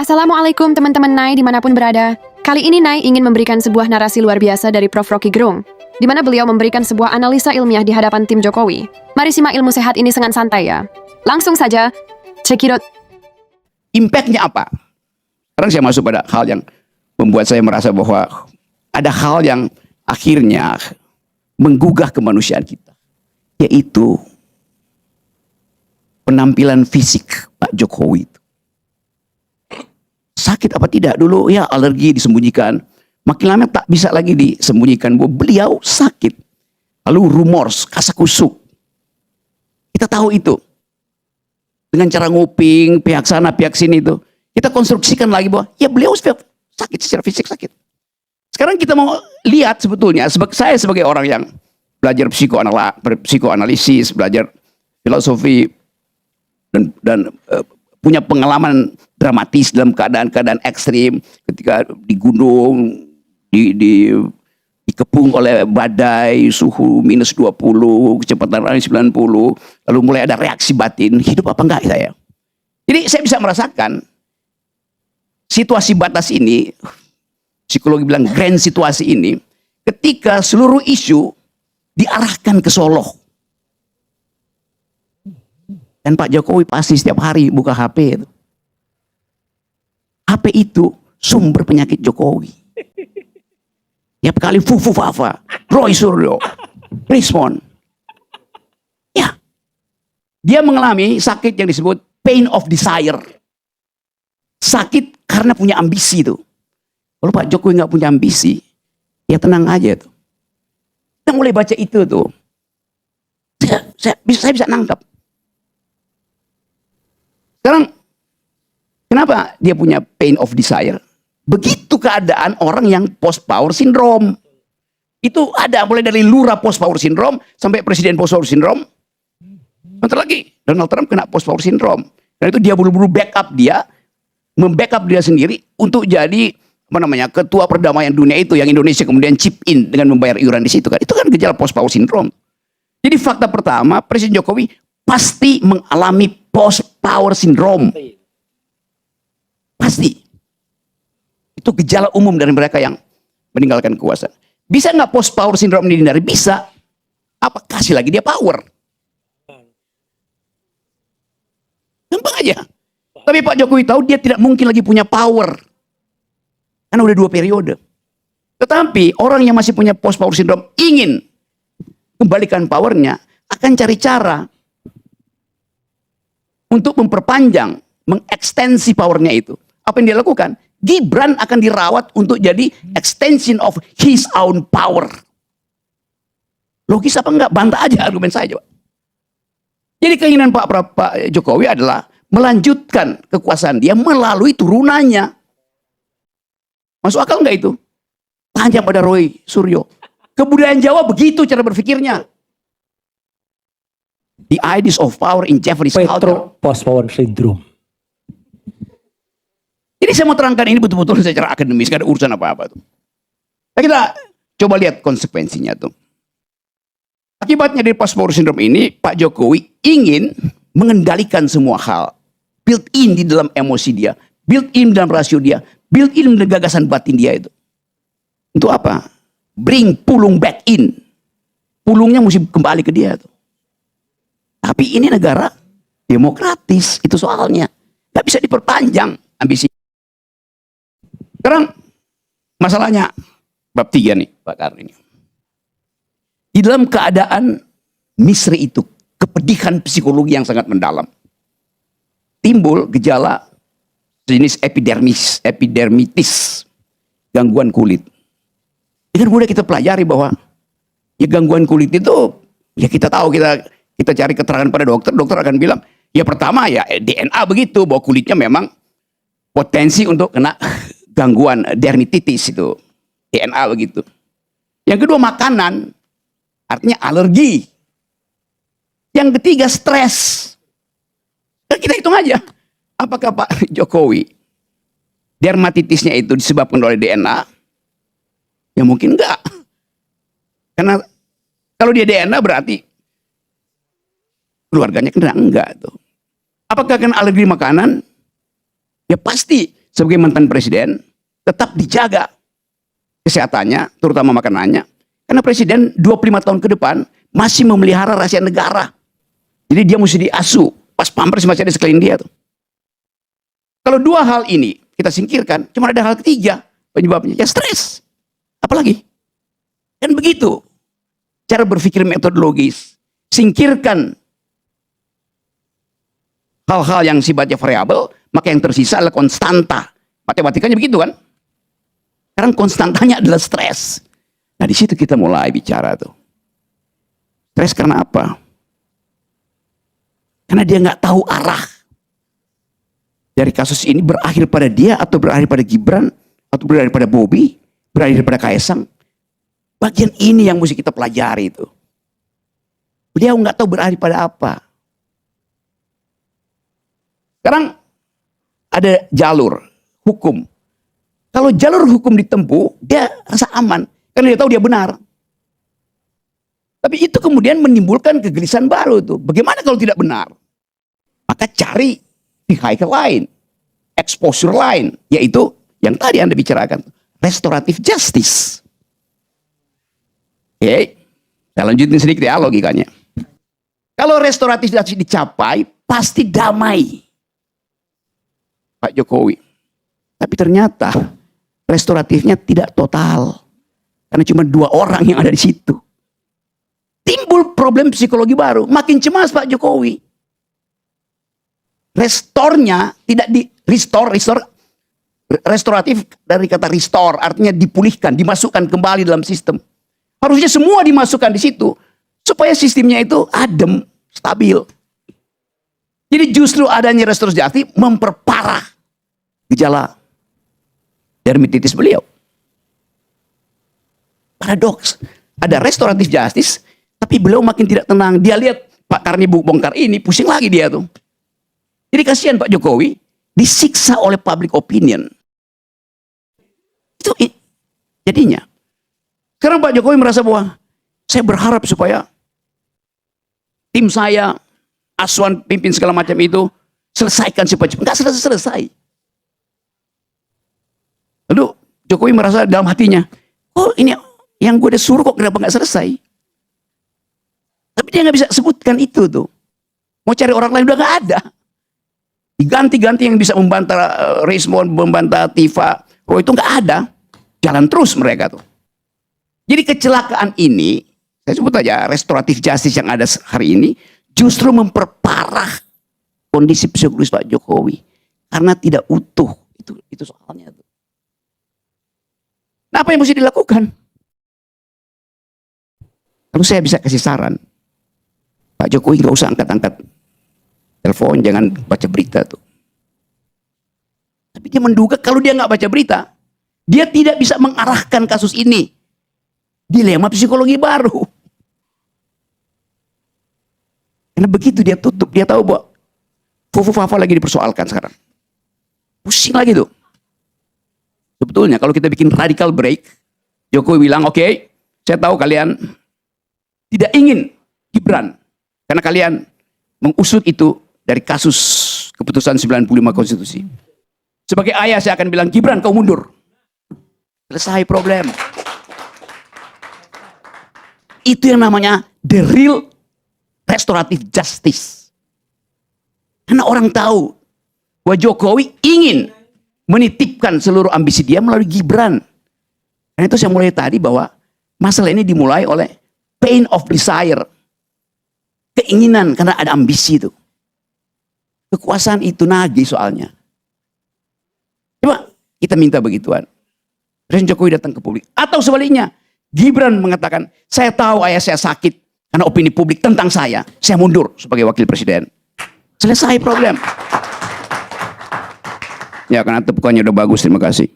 Assalamualaikum teman-teman Nai dimanapun berada. Kali ini Nai ingin memberikan sebuah narasi luar biasa dari Prof. Rocky Gerung, di mana beliau memberikan sebuah analisa ilmiah di hadapan tim Jokowi. Mari simak ilmu sehat ini dengan santai ya. Langsung saja, cekidot. Impact-nya apa? Sekarang saya masuk pada hal yang membuat saya merasa bahwa ada hal yang akhirnya menggugah kemanusiaan kita, yaitu penampilan fisik Pak Jokowi itu. Sakit apa tidak dulu ya, alergi disembunyikan, makin lama tak bisa lagi disembunyikan bahwa beliau sakit, lalu rumors, kasakusuk, kita tahu itu dengan cara nguping pihak sana pihak sini itu kita konstruksikan lagi bahwa ya beliau sakit secara fisik, sakit. Sekarang kita mau lihat sebetulnya, saya sebagai orang yang belajar psikoanalisis, belajar filosofi dan punya pengalaman dramatis dalam keadaan-keadaan ekstrim, ketika di gunung dikepung oleh badai, suhu minus 20, kecepatan angin 90, lalu mulai ada reaksi batin, hidup apa enggak saya. Jadi saya bisa merasakan situasi batas ini, psikologi bilang grand situasi ini, ketika seluruh isu diarahkan ke Solo. Dan Pak Jokowi pasti setiap hari buka HP itu. HP itu sumber penyakit Jokowi. Tiap kali Fufu-Fafa, Roy Suryo, respon. Ya, dia mengalami sakit yang disebut pain of desire. Sakit karena punya ambisi itu. Kalau Pak Jokowi nggak punya ambisi, ya tenang aja tuh. Kita mulai baca itu tuh. Saya bisa nangkap. Sekarang, kenapa dia punya pain of desire? Begitu keadaan orang yang post power syndrome. Itu ada mulai dari lurah post power syndrome sampai presiden post power syndrome. Bentar lagi Donald Trump kena post power syndrome. Dan itu dia buru-buru backup dia, membackup dia sendiri untuk jadi ketua perdamaian dunia itu, yang Indonesia kemudian chip in dengan membayar iuran di situ kan. Itu kan gejala post power syndrome. Jadi fakta pertama, Presiden Jokowi pasti mengalami post power syndrome. Pasti. Itu gejala umum dari mereka yang meninggalkan kekuasaan. Bisa nggak post power syndrome ini dihindari? Bisa. Apa? Kasih lagi dia power. Gampang aja. Tapi Pak Jokowi tahu dia tidak mungkin lagi punya power. Karena udah 2 periode. Tetapi orang yang masih punya post power syndrome ingin kembalikan powernya, akan cari cara untuk memperpanjang, mengekstensi powernya itu. Apa yang dia lakukan? Gibran akan dirawat untuk jadi extension of his own power. Logis apa enggak? Bantah aja argumen saya. Jadi keinginan Pak Jokowi adalah melanjutkan kekuasaan dia melalui turunannya. Masuk akal enggak itu? Tanya pada Roy Suryo. Kebudayaan Jawa begitu cara berpikirnya. The ideas of power in Japanese culture. Post-power syndrome. Jadi saya mau terangkan ini betul-betul secara akademis, gak ada urusan apa-apa tuh. Nah, kita coba lihat konsekuensinya tuh. Akibatnya dari post-power syndrome ini, Pak Jokowi ingin mengendalikan semua hal. Built in di dalam emosi dia, built in dalam rasio dia, built in dalam gagasan batin dia itu. Untuk apa? Bring pulung back in. Pulungnya mesti kembali ke dia tuh. Tapi ini negara demokratis, itu soalnya. Gak bisa diperpanjang ambisi. Sekarang masalahnya bab 3 nih Pak Karni. Di dalam keadaan misteri itu, kepedihan psikologi yang sangat mendalam, timbul gejala jenis epidermitis, gangguan kulit. Dengan mudah kita pelajari bahwa ya gangguan kulit itu, ya kita tahu, kita cari keterangan pada dokter akan bilang, ya pertama ya DNA begitu, bahwa kulitnya memang potensi untuk kena gangguan dermatitis itu, DNA begitu. Yang kedua makanan, artinya alergi. Yang ketiga stres. Dan kita hitung aja, apakah Pak Jokowi dermatitisnya itu disebabkan oleh DNA? Ya mungkin enggak. Karena kalau dia DNA berarti keluarganya kena, enggak tuh. Apakah kena alergi makanan? Ya pasti sebagai mantan presiden tetap dijaga kesehatannya, terutama makanannya. Karena presiden 25 tahun ke depan masih memelihara rahasia negara. Jadi dia mesti diasuh. Pas pampers masih ada sekeliling dia tuh. Kalau dua hal ini kita singkirkan, cuma ada hal ketiga penyebabnya, ya stres. Apalagi? Dan begitu cara berpikir metodologis. Singkirkan hal-hal yang sifatnya variabel, maka yang tersisa adalah konstanta. Matematikanya begitu kan? Sekarang konstantanya adalah stres. Nah di situ kita mulai bicara tuh. Stres karena apa? Karena dia nggak tahu arah. Dari kasus ini berakhir pada dia atau berakhir pada Gibran atau berakhir pada Bobi, berakhir pada Kaesang. Bagian ini yang mesti kita pelajari itu. Beliau nggak tahu berakhir pada apa. Sekarang ada jalur hukum. Kalau jalur hukum ditempuh, dia rasa aman. Karena dia tahu dia benar. Tapi itu kemudian menimbulkan kegelisahan baru tuh. Bagaimana kalau tidak benar? Maka cari vehicle lain. Exposure lain. Yaitu yang tadi Anda bicarakan. Restoratif justice. Oke. Saya lanjutin sedikit ya logikanya. Kalau restoratif justice dicapai, pasti damai. Pak Jokowi. Tapi ternyata restoratifnya tidak total. Karena cuma 2 orang yang ada di situ. Timbul problem psikologi baru. Makin cemas Pak Jokowi. Restornya tidak di restore. Restoratif dari kata restore. Artinya dipulihkan, dimasukkan kembali dalam sistem. Harusnya semua dimasukkan di situ. Supaya sistemnya itu adem, stabil. Jadi justru adanya restoratif justice memperparah gejala dermatitis beliau. Paradoks. Ada restoratif justice, tapi beliau makin tidak tenang. Dia lihat Pak Karni bongkar ini, pusing lagi dia tuh. Jadi kasihan Pak Jokowi, disiksa oleh public opinion. Itu jadinya. Sekarang Pak Jokowi merasa bahwa saya berharap supaya tim saya, Aswan pimpin segala macam itu, selesaikan cepat-cepat. Enggak selesai-selesai. Lalu Jokowi merasa dalam hatinya, oh ini yang gue udah suruh kok kenapa nggak selesai? Tapi dia nggak bisa sebutkan itu tuh. Mau cari orang lain udah nggak ada. Diganti-ganti yang bisa membantah Rismon, membantah Tifa. Oh itu nggak ada. Jalan terus mereka tuh. Jadi kecelakaan ini, saya sebut aja restoratif justice yang ada hari ini, justru memperparah kondisi psikologis Pak Jokowi. Karena tidak utuh. Itu soalnya tuh. Nah, apa yang mesti dilakukan? Lalu saya bisa kasih saran. Pak Jokowi nggak usah angkat-angkat telepon, jangan baca berita tuh. Tapi dia menduga kalau dia nggak baca berita, dia tidak bisa mengarahkan kasus ini. Dilema psikologi baru. Karena begitu dia tutup, dia tahu bahwa Fufu-Fafa lagi dipersoalkan sekarang. Pusing lagi tuh. Sebetulnya kalau kita bikin radical break, Jokowi bilang, oke, saya tahu kalian tidak ingin Gibran. Karena kalian mengusut itu dari kasus keputusan 95 konstitusi. Sebagai ayah saya akan bilang, Gibran kau mundur. Selesai problem. Itu yang namanya the real restorative justice. Karena orang tahu bahwa Jokowi ingin menitipkan seluruh ambisi dia melalui Gibran. Dan itu saya mulai tadi bahwa masalah ini dimulai oleh pain of desire. Keinginan karena ada ambisi itu. Kekuasaan itu nagih soalnya. Coba kita minta begituan. Presiden Jokowi datang ke publik. Atau sebaliknya, Gibran mengatakan, saya tahu ayah saya sakit karena opini publik tentang saya mundur sebagai wakil presiden. Selesai problem. Ya, karena tepukannya udah bagus, terima kasih.